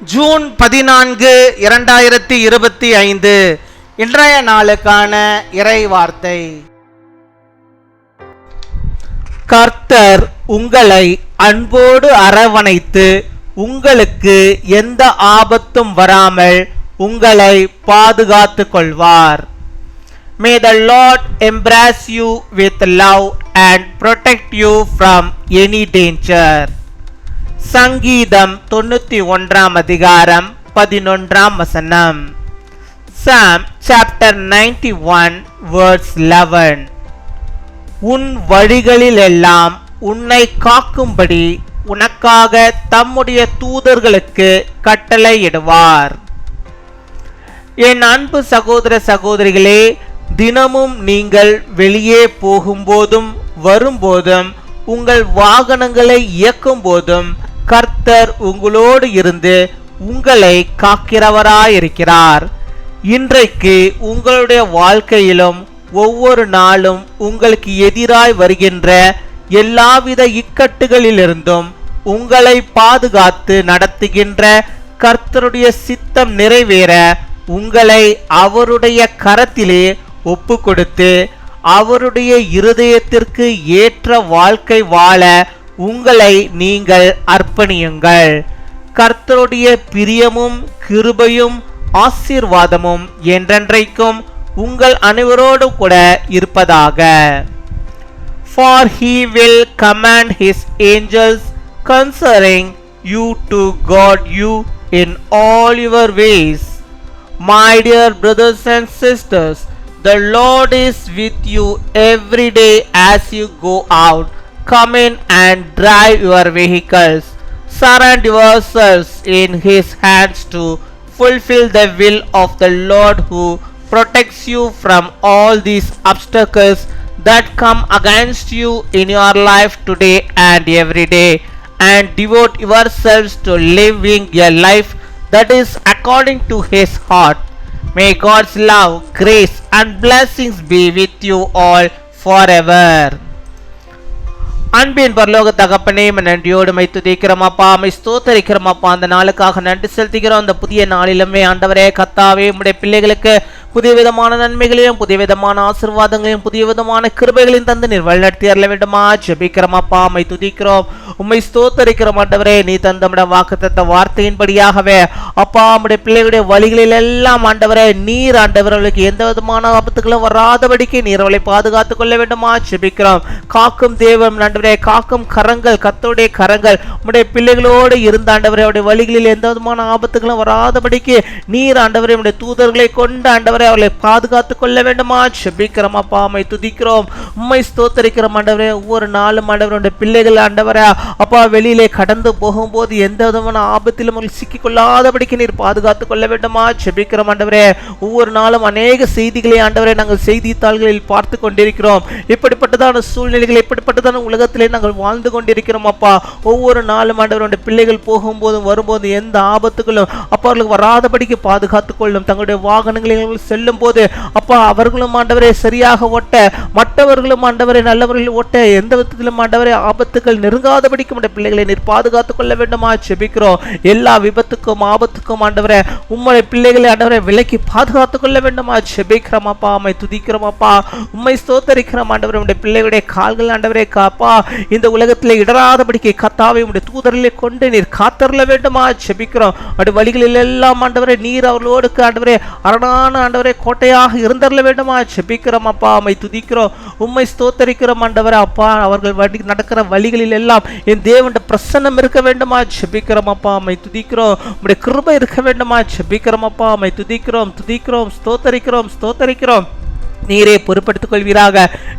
June 14, 2025 இன்றைய நாளுக்கான இறை வார்த்தை. கர்த்தர் உங்களை அன்போடு அரவணைத்து உங்களுக்கு எந்த ஆபத்தும் வராமல் உங்களை பாதுகாத்துக் கொள்வார். May the Lord embrace you with love and protect you from any danger. சங்கீதம் 91 அதிகாரம் 11 வசனம். Psalm chapter 91 verse 11. உன் வழிகளில் எல்லாம் உன்னை காக்கும்படி உனக்காக தம்முடைய தூதர்களுக்கு கட்டளையிடுவார். என் அன்பு சகோதர சகோதரிகளே, தினமும் நீங்கள் வெளியே போகும்போதும் வரும்போதும் உங்கள் வாகனங்களை இயக்கும் போதும் கர்த்தர் உங்களோடு இருந்து உங்களை காக்கிறவராயிருக்கிறார். இன்றைக்கு உங்களுடைய வாழ்க்கையிலும் ஒவ்வொரு நாளும் உங்களுக்கு எதிராய் வருகின்ற எல்லாவித இக்கட்டுகளிலிருந்தும் உங்களை பாதுகாத்து நடத்துகின்ற கர்த்தருடைய சித்தம் நிறைவேற உங்களை அவருடைய கரத்திலே ஒப்பு கொடுத்து அவருடைய இருதயத்திற்கு ஏற்ற வாழ்க்கை வாழ உங்களை நீங்கள் அர்ப்பணியுங்கள். கர்த்தருடைய பிரியமும் கிருபையும் ஆசீர்வாதமும் என்றென்றைக்கும் உங்கள் அனைவரோடு கூட இருப்பதாக. For he will command his angels concerning you to guard you in all your ways. My dear brothers and sisters, the Lord is with you every day as you go out, come in and drive your vehicles. Surrender yourselves in his hands to fulfill the will of the Lord who protects you from all these obstacles that come against you in your life today and every day, and devote yourselves to living a life that is according to his heart. May God's love, grace and blessings be with you all forever. அன்பின் பரலோக தகப்பனே, நன்றியோடு my துதிக்கிறோம் அப்பா, my ஸ்தோத்தரிக்கிறோம் அப்பா. அந்த நாளுக்காக நன்றி செலுத்துகிறோம். அந்த புதிய நாளிலுமே ஆண்டவரே கர்த்தாவே, உம்முடைய பிள்ளைகளுக்கு புதிய விதமான நன்மைகளையும் புதிய விதமான ஆசீர்வாதங்களையும் புதிய விதமான கிருபைகளையும் தந்து நீர் வழிநடத்தி அருள வேண்டுமா ஜெபிக்கிறோம் அப்பா. மை துதிக்கிறோம், உம்மை ஸ்தோத்தரிக்கிறோம் ஆண்டவரே. நீ தந்த வாக்குத்தத்த வார்த்தையின்படியாகவே அப்பா, உம்முடைய பிள்ளைகளுடைய வழிகளில் எல்லாம் ஆண்டவரே நீர் ஆண்டவர்களுக்கு எந்த விதமான ஆபத்துகளும் வராதபடிக்கு நீர் அவளை பாதுகாத்துக் கொள்ள வேண்டுமா ஜெபிக்கிறோம். காக்கும் தேவன் ஆண்டவரே, காக்கும் கரங்கள் கர்த்தருடைய கரங்கள் உம்முடைய பிள்ளைகளோடு இருந்த ஆண்டவரே அவருடைய வழிகளில் எந்த விதமான ஆபத்துகளும் வராதபடிக்கு நீர் ஆண்டவரே உம்முடைய தூதர்களை கொண்டு ஆண்டவரே அவளை பாதுகாத்துக் கொள்ள வேண்டுமா ஜெபிக்கிறோம் அப்பா. உம்மை துதிக்கிறோம், உம்மை ஸ்தோத்தரிக்கிறோம் ஆண்டவரே. ஒவ்வொரு நாளும் ஆண்டவருடைய பிள்ளைகள் ஆண்டவரே அப்பா வெளியிலே கடந்து போகும்போது எந்த விதமான ஆபத்திலும் சிக்கிக் கொள்ளாதபடிக்கு நீர் பாதுகாத்துக் கொள்ள வேண்டுமா ஜெபிக்கிறோம் ஆண்டவரே. ஒவ்வொரு நாளும் அநேக செய்திகளை ஆண்டவரே நாங்கள் செய்தித்தாள்களில் பார்த்து கொண்டிருக்கிறோம். இப்படிப்பட்டதான சூழ்நிலைகள், இப்படிப்பட்டதான உலகத்திலே நாங்கள் வாழ்ந்து கொண்டிருக்கிறோம் அப்பா. ஒவ்வொரு நாளும் ஆண்டவருடைய பிள்ளைகள் போகும்போதும் வரும்போது எந்த ஆபத்துகளும் அப்பா அவர்களுக்கு வராதபடிக்கு பாதுகாத்துக் கொள்ளும். தங்களுடைய வாகனங்களில் செல்லும் போது அப்பா அவர்களும் ஆண்டவரே சரியாக ஓட்ட, மற்றவர்களும் ஆண்டவரை நல்லவர்கள் ஓட்ட எந்த விதத்திலும் ஆண்டவரை ஆபத்துகள் நெருங்காதபடிக்கு உம்முடைய பிள்ளைகளை நீர் பாதுகாத்துக் கொள்ள வேண்டுமா ஜெபிக்கிறோம். எல்லா விபத்துக்கும் ஆபத்துக்கும் ஆண்டவரே உம்முடைய பிள்ளைகளை ஆண்டவரை விலக்கி பாதுகாத்துக் கொள்ள வேண்டுமா ஜெபிக்கிறோம் அப்பா. உம்மை துதிக்கிறோம் அப்பா, உம்மை ஸ்தோத்தரிக்கிறோம் ஆண்டவரே. உம்முடைய பிள்ளைகளுடைய கால்கள் ஆண்டவரே காப்பா இந்த உலகத்திலே இடராதபடிக்கு கர்த்தாவே உம்முடைய தூதர்களை கொண்டு நீர் காத்தருள வேண்டுமா ஜெபிக்கிறோம். அப்படி வழிகளில் எல்லாம் ஆண்டவரே நீர் அவர்களோடு ஆண்டவரே அரணான ஆண்டவரே கோட்டையாக இருந்தருள வேண்டுமா ஜெபிக்கிறோம் அப்பா. உம்மை துதிக்கிறோம், உம்மை ஸ்தோத்தரிக்கிறோம் ஆண்டவரே அப்பா. அவர்கள் நடக்கிற வழிகளில் எல்லாம் என் தேவனுடைய பிரசன்னம் இருக்க வேண்டுமா ஜெபிக்கிறோம் அப்பா. உம்மை துதிக்கிறோம், உம்முடைய கிருபை இருக்க வேண்டுமா ஜெபிக்கிறோம் அப்பா. உம்மை துதிக்கிறோம், துதிக்கிறோம், ஸ்தோத்தரிக்கிறோம், ஸ்தோத்தரிக்கிறோம். நீரே பொறுப்படுத்திக் கொள்வீராக,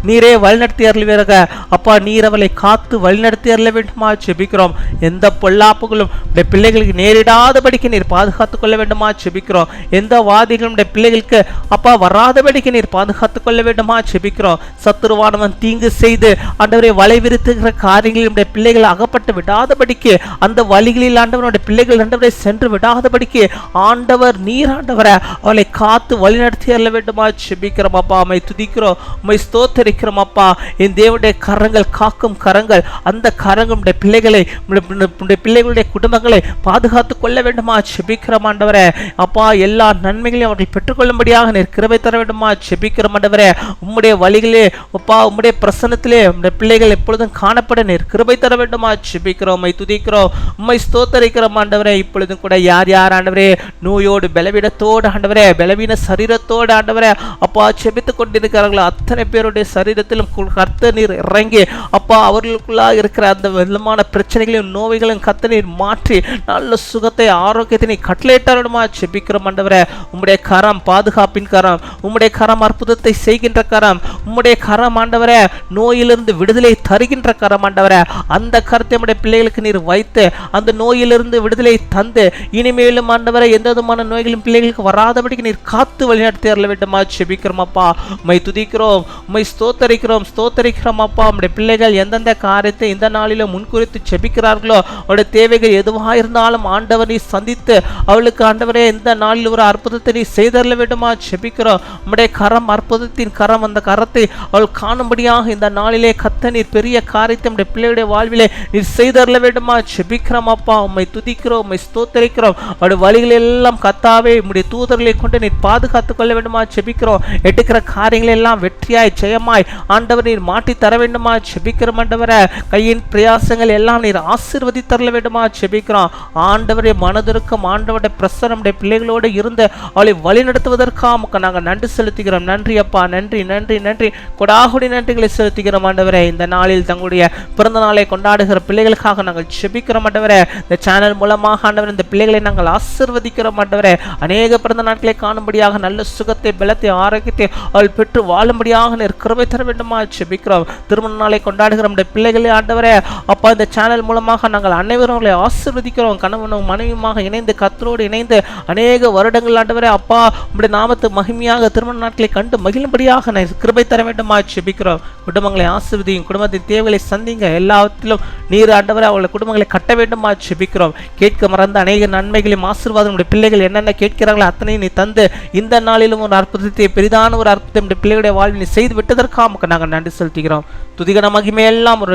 நீரே வழிநடத்தி அருள்வீராக அப்பா. நீர் அவளை காத்து வழிநடத்தி அருள வேண்டுமா ஜெபிக்கிறோம். எந்த பொல்லாப்புகளும் பிள்ளைகளுக்கு நேரிடாதபடிக்கு நீர் பாதுகாத்துக் கொள்ள வேண்டுமா ஜெபிக்கிறோம். எந்த வாதிகளும் பிள்ளைகளுக்கு அப்பா வராதபடிக்கு நீர் பாதுகாத்துக் கொள்ள வேண்டுமா ஜெபிக்கிறோம். சத்துருவானவன் தீங்கு செய்து ஆண்டவரை வலை விரித்துகிற காரியங்களில் பிள்ளைகள் அகப்பட்டு விடாதபடிக்கு, அந்த வழிகளில் ஆண்டவருடைய பிள்ளைகள் ஆண்டவரை சென்று விடாதபடிக்கு ஆண்டவர் நீர் ஆண்டவரை அவளை காத்து வழிநடத்தி அருள வேண்டுமா ஜெபிக்கிறோம். அப்பா, உம்மை துதிக்கிறோம், உம்மை ஸ்தோத்தரிக்கிறோம் அப்பா. என் தேவனுடைய கரங்கள் காக்கும் கரங்கள், அந்த கரங்கள் உடைய பிள்ளைகளை, உடைய பிள்ளைகளுடைய குடும்பங்களை பாதுகாத்து கொள்ள வேண்டுமா செபிக்கிறோம் ஆண்டவரே. அப்பா, எல்லா நன்மைகளையும் அவர்கள் பெற்றுக்கொள்ளும்படியாக நீர் கிருபை தர வேண்டுமா செபிக்கிறோம் ஆண்டவரே. உம்முடைய வழிகளே அப்பா, உம்முடைய பிரசன்னத்திலே உம்முடைய பிள்ளைகள் எப்பொழுதும் காணப்பட நீர் கிருபை தர வேண்டுமா செபிக்கிறோம். உம்மை துதிக்கிறோம், உம்மை ஸ்தோத்தரிக்கிறோம் ஆண்டவரே. இப்பொழுதும் கூட யார் யார் ஆண்டவரே நோயோடு பலவீனத்தோடு ஆண்டவரே, பலவீன சரீரத்தோடு ஆண்டவரே அப்பா செபித்துக் கொண்டிருக்கிறார்களோ அத்தனை பேருடைய சரீரத்திலும் கர்த்தர் நீர் இறங்கி அப்பா அவர்களுக்குள்ளாக இருக்கிற அந்த விதமான பிரச்சனைகளையும் நோய்களையும் கர்த்தர் நீர் மாற்றி நல்ல சுகத்தை ஆரோக்கியத்தை நீ கட்டளையிட்டாருமா செபிக்கிறோம் ஆண்டவரே. உம்முடைய கரம் பாதுகாப்பின் கரம், உம்முடைய கரம் அற்புதத்தை செய்கின்ற கரம், உம்முடைய கரம் ஆண்டவரே நோயிலிருந்து விடுதலை தருகின்ற கரம் ஆண்டவரே. அந்த கருத்தை நம்முடைய பிள்ளைகளுக்கு நீர் வைத்து அந்த நோயிலிருந்து விடுதலை தந்து இனிமேலும் ஆண்டவரே எந்த விதமான நோய்களும் பிள்ளைகளுக்கு வராதபடிக்கு நீர் காத்து வழிநடத்தி அருள வேண்டுமா செபிக்கிறோம் அப்பா. உம்மை துதிக்கிறோம், உம்மை ஸ்தோத்தரிக்கிறோம் அப்பா. நம்முடைய பிள்ளைகள் எந்தெந்த காரியத்தை இந்த நாளிலும் முன்குறித்து செபிக்கிறார்களோ அவருடைய தேவைகள் எதுவாக இருந்தாலும் ஆண்டவர் நீ சந்தித்து அவளுக்கு ஆண்டவரே இந்த நாளில் ஒரு அற்புதத்தை நீ செய்தரல வேண்டுமா செபிக்கிறோம். நம்முடைய கரம் அற்புதத்தின் கரம், அந்த கரத்தை அவள் காணும்படியாக இந்த நாளிலே கர்த்தர் நீர் பெரிய காரியத்தை நம்முடைய பிள்ளையுடைய வாழ்விலே நீர் செய்தரல வேண்டுமா செபிக்கிறோம் அப்பா. உம்மை துதிக்கிறோம், உம்மை ஸ்தோத்தரிக்கிறோம். அவருடைய வழிகள் எல்லாம் கர்த்தாவே உம்முடைய தூதர்களை கொண்டு நீர் பாதுகாத்துக் கொள்ள வேண்டுமா செபிக்கிறோம். எடுக்கிற காரியங்கள் எல்லாம் வெற்றியாய் ஜெயமாய் ஆண்டவர் நீர் மாட்டி தர வேண்டுமா செபிக்கிறோம் ஆண்டவரே. கையின் பிரயாசங்கள் எல்லாம் நீர் ஆசீர்வதி தரல வேண்டுமா செபிக்கிறோம் ஆண்டவரே. மனதிற்கும் ஆண்டவருடைய பிரசன்னம் நம்முடைய பிள்ளைகளோடு இருந்து அவளை வழி நடத்துவதற்காக நாங்கள் நன்றி செலுத்துகிறோம். நன்றி அப்பா, நன்றி நன்றி நன்றி, கொடாகுடி நன்றிகளை செலுத்துகிறோம் ஆண்டவரே. இந்த நாளில் தங்களுடைய பிறந்த நாளை கொண்டாடுகிற பிள்ளைகளுக்காக நாங்கள் செபிக்கிறோம் ஆண்டவரே. இந்த சேனல் மூலமாக ஆண்டவர் இந்த பிள்ளைகளை நாங்கள் ஆசீர்வதிக்கிறோம் ஆண்டவரே. அநேக பிறந்த நாட்களை காணும்படியாக நல்ல சுகத்தை பலத்தை ஆரோக்கியத்தை அவள் பெற்று வாழும்படியாக நீர் கிருபை தர வேண்டுமா செபிக்கிறோம். திருமண நாளை கொண்டாடுகிற நம்முடைய பிள்ளைகளே ஆண்டவரே அப்பா, இந்த சேனல் மூலமாக நாங்கள் அனைவரும் அவர்களை ஆசீர்வதிக்கிறோம். கணவனும் மனைவியுமாக இணைந்து கர்த்தரோடு இணைந்து அநேக வருடங்கள் ஆண்டவரே அப்பா உம்முடைய நாமத்து மகிமையாக திருமண நாட்களை கண்டு மகிழும்படியாக நான் கிருபை தர வேண்டுமா செபிக்கிறோம். குடும்பங்களை ஆசீர்வதியும், குடும்பத்தின் தேவைகளை சந்திங்க, எல்லாத்திலும் நீர் ஆண்டவரே அவர்களுடைய குடும்பங்களை கட்ட வேண்டுமா செபிக்கிறோம். கேட்க மறந்த அநேக நன்மைகளையும் ஆசீர்வாதம் நம்முடைய பிள்ளைகள் என்னென்ன கேட்கிறார்களோ அத்தனையும் நீ தந்து இந்த நாளிலும் ஒரு அற்புதத்தை, பெரிதான ஒரு அற்புதத்தை நம்முடைய பிள்ளைகளுடைய வாழ்வில் நீ செய்து விட்டதற்காக நாங்கள் நன்றி செலுத்துகிறோம். துதிகன மகிமை எல்லாம்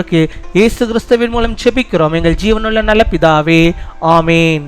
இயேசு கிறிஸ்துவின் மூலம் செபிக்கிறோம் எங்கள் ஜீவனுள்ள நல்ல பிதாவே, ஆமேன்.